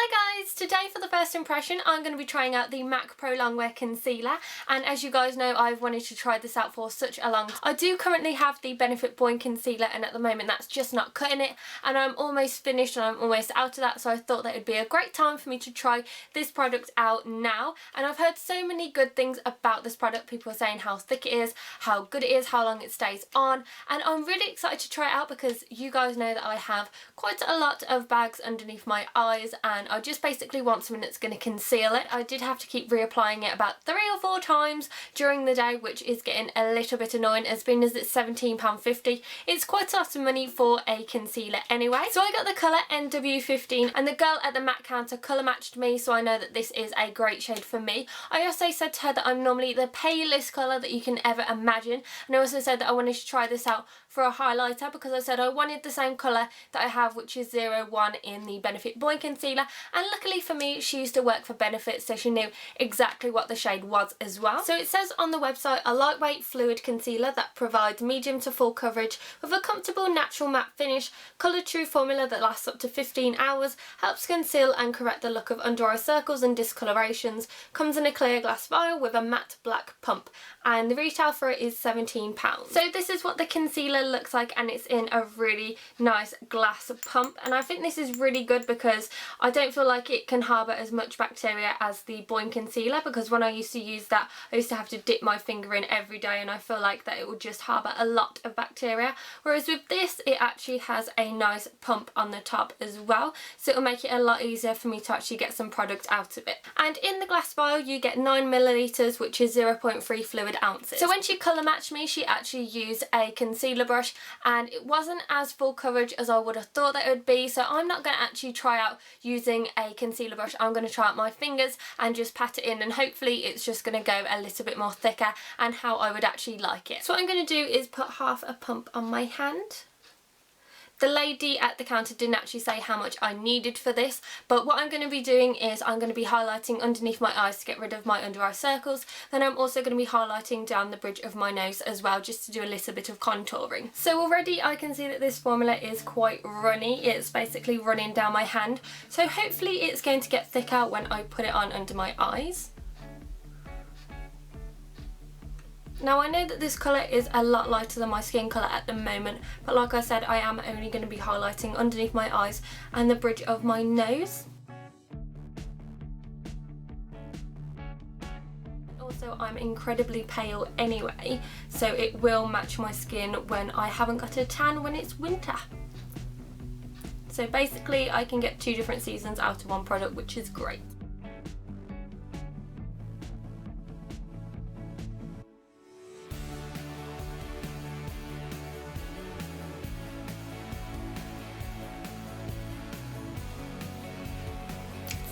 Hi guys, today for the first impression I'm going to be trying out the MAC Pro Longwear Concealer, and as you guys know I've wanted to try this out for such a long time. I do currently have the Benefit Boy Concealer and at the moment that's just not cutting it, and I'm almost finished and I'm almost out of that, so I thought that it would be a great time for me to try this product out now. And I've heard so many good things about this product. People are saying how thick it is, how good it is, how long it stays on, and I'm really excited to try it out because you guys know that I have quite a lot of bags underneath my eyes and I just basically want something that's going to conceal it. I did have to keep reapplying it about 3 or 4 times during the day, which is getting a little bit annoying, as being as it's £17.50. It's quite a lot of money for a concealer anyway. So I got the colour NW15 and the girl at the MAC counter colour matched me, so I know that this is a great shade for me. I also said to her that I'm normally the palest colour that you can ever imagine, and I also said that I wanted to try this out for a highlighter because I said I wanted the same colour that I have, which is 01 in the Benefit Boy Concealer, and luckily for me she used to work for Benefit, so she knew exactly what the shade was as well. So it says on the website, a lightweight fluid concealer that provides medium to full coverage with a comfortable natural matte finish, colour true formula that lasts up to 15 hours, helps conceal and correct the look of under eye circles and discolorations, comes in a clear glass vial with a matte black pump, and the retail for it is £17. So this is what the concealer looks like, and it's in a really nice glass pump, and I think this is really good because I don't feel like it can harbour as much bacteria as the Boy Concealer, because when I used to use that I used to have to dip my finger in every day and I feel like that it would just harbour a lot of bacteria, whereas with this it actually has a nice pump on the top as well, so it'll make it a lot easier for me to actually get some product out of it. And in the glass vial you get 9 millilitres, which is 0.3 fluid ounces. So when she colour matched me she actually used a concealer brush and it wasn't as full coverage as I would have thought that it would be, so I'm not going to actually try out using a concealer brush. I'm going to try out my fingers and just pat it in, and hopefully it's just going to go a little bit more thicker and how I would actually like it. So what I'm going to do is put half a pump on my hand. The lady at the counter didn't actually say how much I needed for this, but what I'm going to be doing is I'm going to be highlighting underneath my eyes to get rid of my under eye circles. Then I'm also going to be highlighting down the bridge of my nose as well, just to do a little bit of contouring. So already I can see that this formula is quite runny. It's basically running down my hand, so hopefully it's going to get thicker when I put it on under my eyes. Now I know that this colour is a lot lighter than my skin colour at the moment, but like I said I am only going to be highlighting underneath my eyes and the bridge of my nose. Also I'm incredibly pale anyway, so it will match my skin when I haven't got a tan when it's winter. So basically I can get 2 different seasons out of one product, which is great.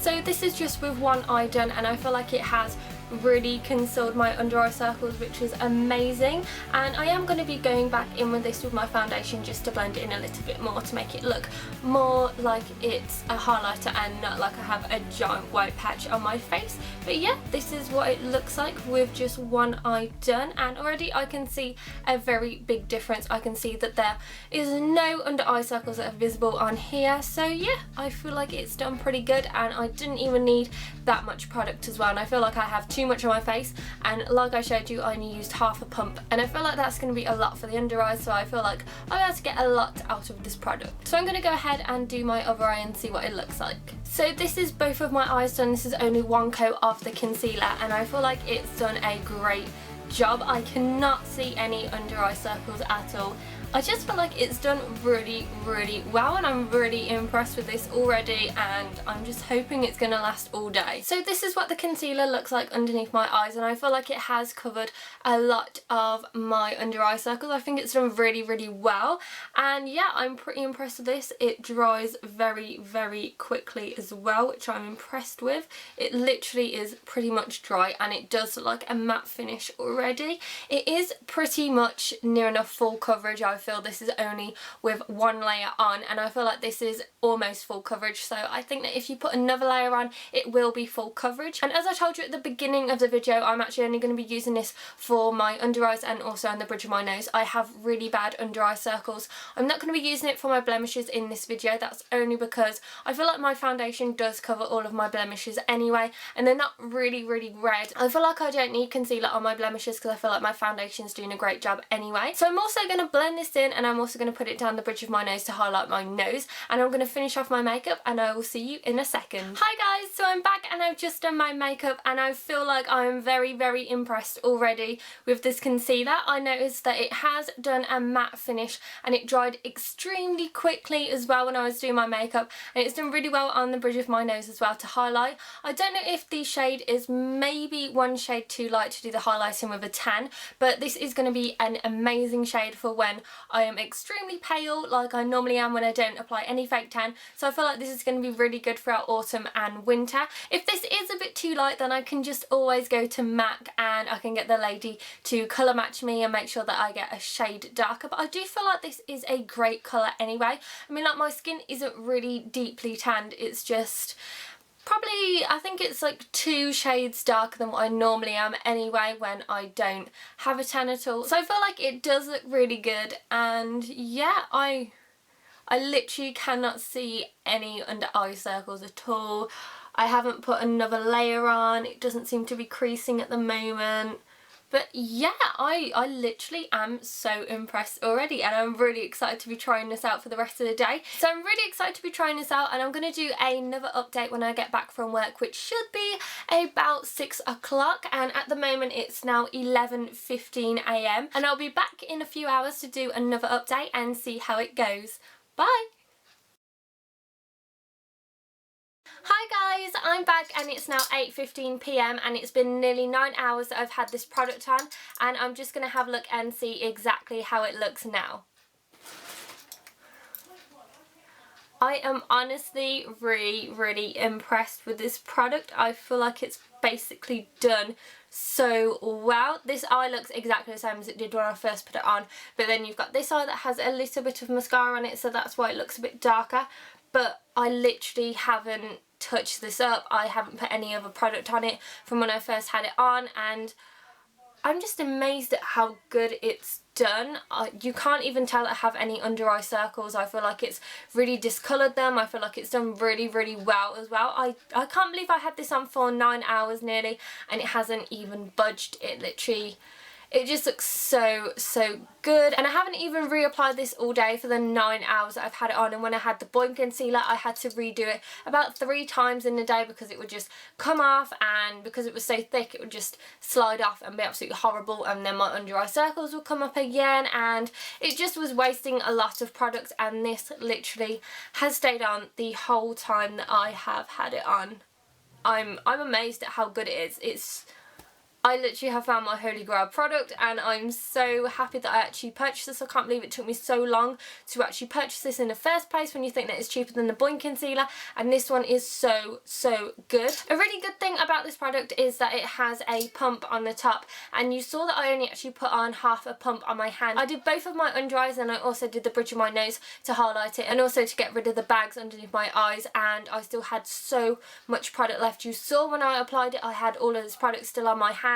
So this is just with one eye done, and I feel like it has really concealed my under eye circles, which is amazing. And I am going to be going back in with this with my foundation just to blend it in a little bit more to make it look more like it's a highlighter and not like I have a giant white patch on my face. But yeah, this is what it looks like with just one eye done, and already I can see a very big difference. I can see that there is no under eye circles that are visible on here, so yeah, I feel like it's done pretty good, and I didn't even need that much product as well, and I feel like I have too much on my face, and like I showed you I only used half a pump, and I feel like that's going to be a lot for the under eyes, so I feel like I'll be able to get a lot out of this product. So I'm going to go ahead and do my other eye and see what it looks like. So this is both of my eyes done. This is only one coat of the concealer and I feel like it's done a great job. I cannot see any under eye circles at all. I just feel like it's done really well, and I'm really impressed with this already, and I'm just hoping it's going to last all day. So this is what the concealer looks like underneath my eyes, and I feel like it has covered a lot of my under eye circles. I think it's done really well, and yeah, I'm pretty impressed with this. It dries very quickly as well, which I'm impressed with. It literally is pretty much dry, and it does look like a matte finish already. It is pretty much near enough full coverage, I feel this is only with one layer on, and I feel like this is almost full coverage, so I think that if you put another layer on it will be full coverage. And as I told you at the beginning of the video, I'm actually only going to be using this for my under eyes and also on the bridge of my nose. I have really bad under eye circles. I'm not going to be using it for my blemishes in this video. That's only because I feel like my foundation does cover all of my blemishes anyway, and they're not really red. I feel like I don't need concealer on my blemishes because I feel like my foundation's doing a great job anyway. So I'm also going to blend this in, and I'm also going to put it down the bridge of my nose to highlight my nose, and I'm going to finish off my makeup and I will see you in a second. Hi guys, so I'm back and I've just done my makeup and I feel like I am very impressed already with this concealer. I noticed that it has done a matte finish and it dried extremely quickly as well when I was doing my makeup, and it's done really well on the bridge of my nose as well to highlight. I don't know if the shade is maybe one shade too light to do the highlighting with a tan, but this is going to be an amazing shade for when I am extremely pale like I normally am when I don't apply any fake tan. So I feel like this is going to be really good for our autumn and winter. If this is a bit too light, then I can just always go to MAC and I can get the lady to colour match me and make sure that I get a shade darker. But I do feel like this is a great colour anyway. I mean, like, my skin isn't really deeply tanned, it's just probably, I think it's like 2 shades darker than what I normally am anyway when I don't have a tan at all. So I feel like it does look really good, and yeah, I literally cannot see any under eye circles at all. I haven't put another layer on, it doesn't seem to be creasing at the moment. But yeah, I literally am so impressed already, and I'm really excited to be trying this out for the rest of the day. So I'm really excited to be trying this out, and I'm going to do another update when I get back from work, which should be about 6 o'clock, and at the moment it's now 11:15 AM, and I'll be back in a few hours to do another update and see how it goes. Bye! Hi guys, I'm back and it's now 8:15 PM and it's been nearly 9 hours that I've had this product on, and I'm just going to have a look and see exactly how it looks now. I am honestly really impressed with this product. I feel like it's basically done so well. This eye looks exactly the same as it did when I first put it on, but then you've got this eye that has a little bit of mascara on it, so that's why it looks a bit darker. But I literally haven't touched this up. I haven't put any other product on it from when I first had it on, and I'm just amazed at how good it's done. You can't even tell I have any under eye circles. I feel like it's really discoloured them. I feel like it's done really well as well. I can't believe I had this on for 9 hours nearly and it hasn't even budged. It just looks so good, and I haven't even reapplied this all day for the 9 hours that I've had it on. And when I had the Boing concealer, I had to redo it about 3 times in the day because it would just come off, and because it was so thick it would just slide off and be absolutely horrible, and then my under eye circles would come up again, and it just was wasting a lot of product. And this literally has stayed on the whole time that I have had it on. I'm amazed at how good it is. I literally have found my holy grail product, and I'm so happy that I actually purchased this. I can't believe it took me so long to actually purchase this in the first place when you think that it's cheaper than the Boing concealer, and this one is so good. A really good thing about this product is that it has a pump on the top, and you saw that I only actually put on half a pump on my hand. I did both of my under eyes and I also did the bridge of my nose to highlight it and also to get rid of the bags underneath my eyes, and I still had so much product left. You saw when I applied it I had all of this product still on my hand,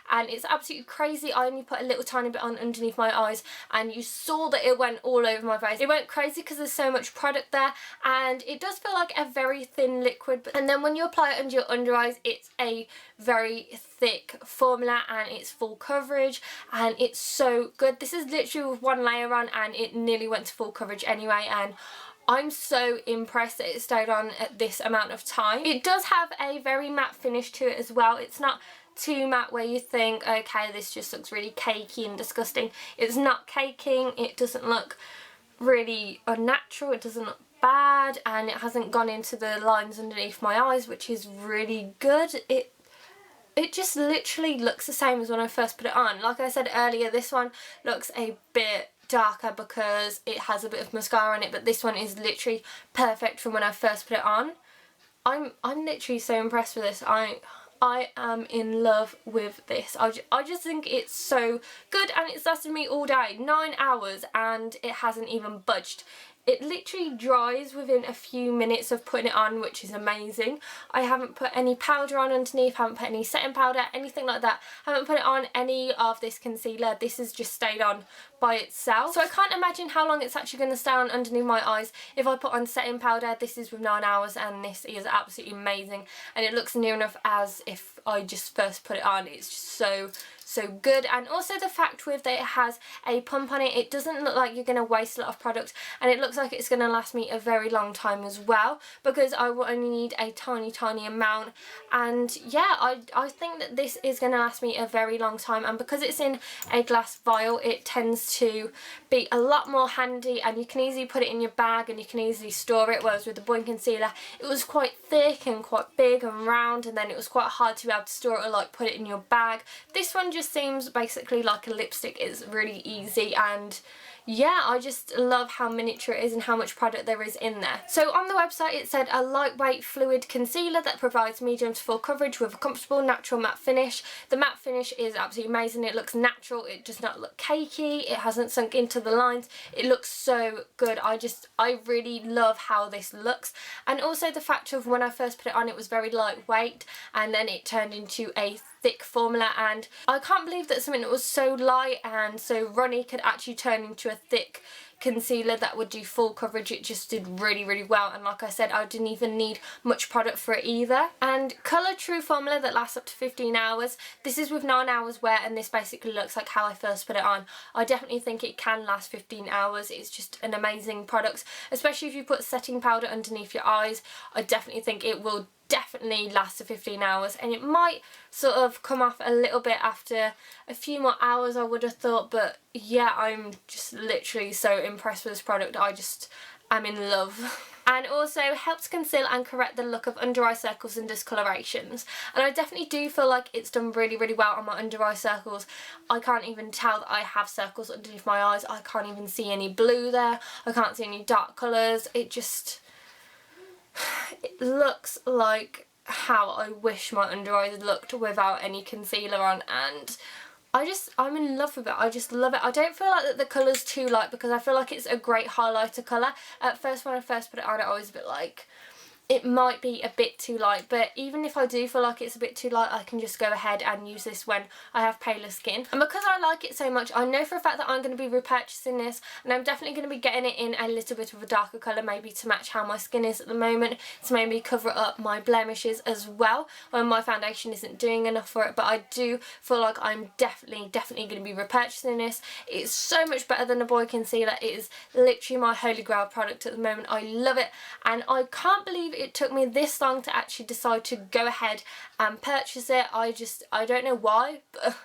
and it's absolutely crazy. I only put a little tiny bit on underneath my eyes and you saw that it went all over my face. It went crazy because there's so much product there, and it does feel like a very thin liquid, and then when you apply it under your under eyes it's a very thick formula and it's full coverage and it's so good. This is literally with one layer on and it nearly went to full coverage anyway, and I'm so impressed that it stayed on at this amount of time. It does have a very matte finish to it as well. It's not too matte where you think, okay, this just looks really cakey and disgusting. It's not caking, it doesn't look really unnatural, it doesn't look bad, and it hasn't gone into the lines underneath my eyes, which is really good. It just literally looks the same as when I first put it on. Like I said earlier, this one looks a bit darker because it has a bit of mascara on it, but this one is literally perfect from when I first put it on. I'm literally so impressed with this. I am in love with this. I just think it's so good, and it's lasted me all day, 9 hours, and it hasn't even budged. It literally dries within a few minutes of putting it on, which is amazing. I haven't put any powder on underneath, haven't put any setting powder, anything like that. Haven't put it on any of this concealer. This has just stayed on by itself. So I can't imagine how long it's actually going to stay on underneath my eyes if I put on setting powder. This is with 9 hours, and this is absolutely amazing. And it looks near enough as if I just first put it on. It's just so good. And also the fact with that it has a pump on it, it doesn't look like you're going to waste a lot of product, and it looks like it's going to last me a very long time as well, because I will only need a tiny amount. And yeah, I think that this is going to last me a very long time, and because it's in a glass vial, it tends to be a lot more handy, and you can easily put it in your bag and you can easily store it, whereas with the Boy Concealer it was quite thick and quite big and round, and then it was quite hard to be able to store it or like put it in your bag. This one just seems basically like a lipstick. It's really easy, and yeah, I just love how miniature it is and how much product there is in there. So on the website it said a lightweight fluid concealer that provides medium to full coverage with a comfortable natural matte finish. The matte finish is absolutely amazing. It looks natural, it does not look cakey, it hasn't sunk into the lines. It looks so good. I really love how this looks, and also the fact of when I first put it on it was very lightweight, and then it turned into a thick formula, and I can't believe that something that was so light and so runny could actually turn into a thick concealer that would do full coverage. It just did really well, and like I said, I didn't even need much product for it either. And Colour True formula that lasts up to 15 hours. This is with 9 hours wear, and this basically looks like how I first put it on. I definitely think it can last 15 hours. It's just an amazing product, especially if you put setting powder underneath your eyes. I definitely think it will definitely last for 15 hours, and it might sort of come off a little bit after a few more hours, I would have thought. But yeah, I'm just literally so impressed with this product. I'm in love. And also helps conceal and correct the look of under eye circles and discolorations, and I definitely do feel like it's done really well on my under eye circles. I can't even tell that I have circles underneath my eyes. I can't even see any blue there, I can't see any dark colours. It looks like how I wish my under eyes looked without any concealer on, and I'm in love with it. I just love it. I don't feel like that the colour's too light, because I feel like it's a great highlighter colour. At first, when I first put it on, I was a bit like, it might be a bit too light, but even if I do feel like it's a bit too light, I can just go ahead and use this when I have paler skin. And because I like it so much, I know for a fact that I'm going to be repurchasing this, and I'm definitely going to be getting it in a little bit of a darker colour, maybe to match how my skin is at the moment, to maybe cover up my blemishes as well when my foundation isn't doing enough for it. But I do feel like I'm definitely going to be repurchasing this. It's so much better than the Boy Concealer. It is literally my holy grail product at the moment. I love it, and I can't believe it took me this long to actually decide to go ahead and purchase it. I don't know why, but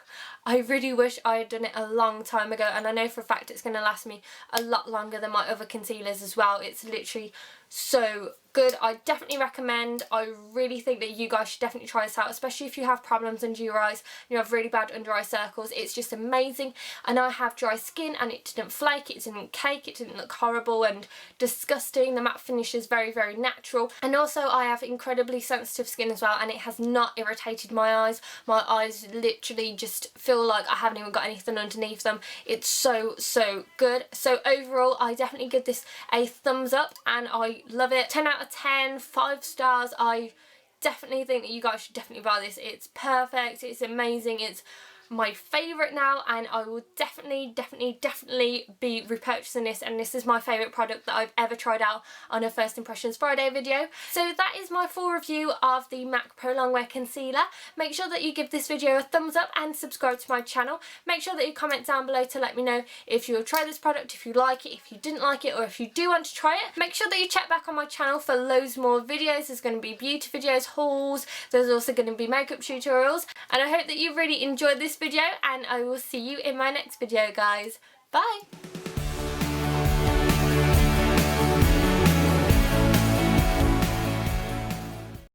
I really wish I had done it a long time ago, and I know for a fact it's going to last me a lot longer than my other concealers as well. It's literally so good. I definitely recommend. I really think that you guys should definitely try this out, especially if you have problems under your eyes and you have really bad under eye circles. It's just amazing. And I have dry skin, and it didn't flake, it didn't cake, it didn't look horrible and disgusting. The matte finish is very natural, and also I have incredibly sensitive skin as well, and it has not irritated my eyes. My eyes literally just feel like I haven't even got anything underneath them. It's so good. So overall, I definitely give this a thumbs up, and I love it. 10 out of 10, 5 stars. I definitely think that you guys should definitely buy this. It's perfect, it's amazing, it's my favourite now, and I will definitely be repurchasing this, and this is my favourite product that I've ever tried out on a First Impressions Friday video. So that is my full review of the MAC Pro Longwear Concealer. Make sure that you give this video a thumbs up and subscribe to my channel. Make sure that you comment down below to let me know if you'll try this product, if you like it, if you didn't like it, or if you do want to try it. Make sure that you check back on my channel for loads more videos. There's going to be beauty videos, hauls, there's also going to be makeup tutorials, and I hope that you really enjoyed this video, and I will see you in my next video, guys. Bye!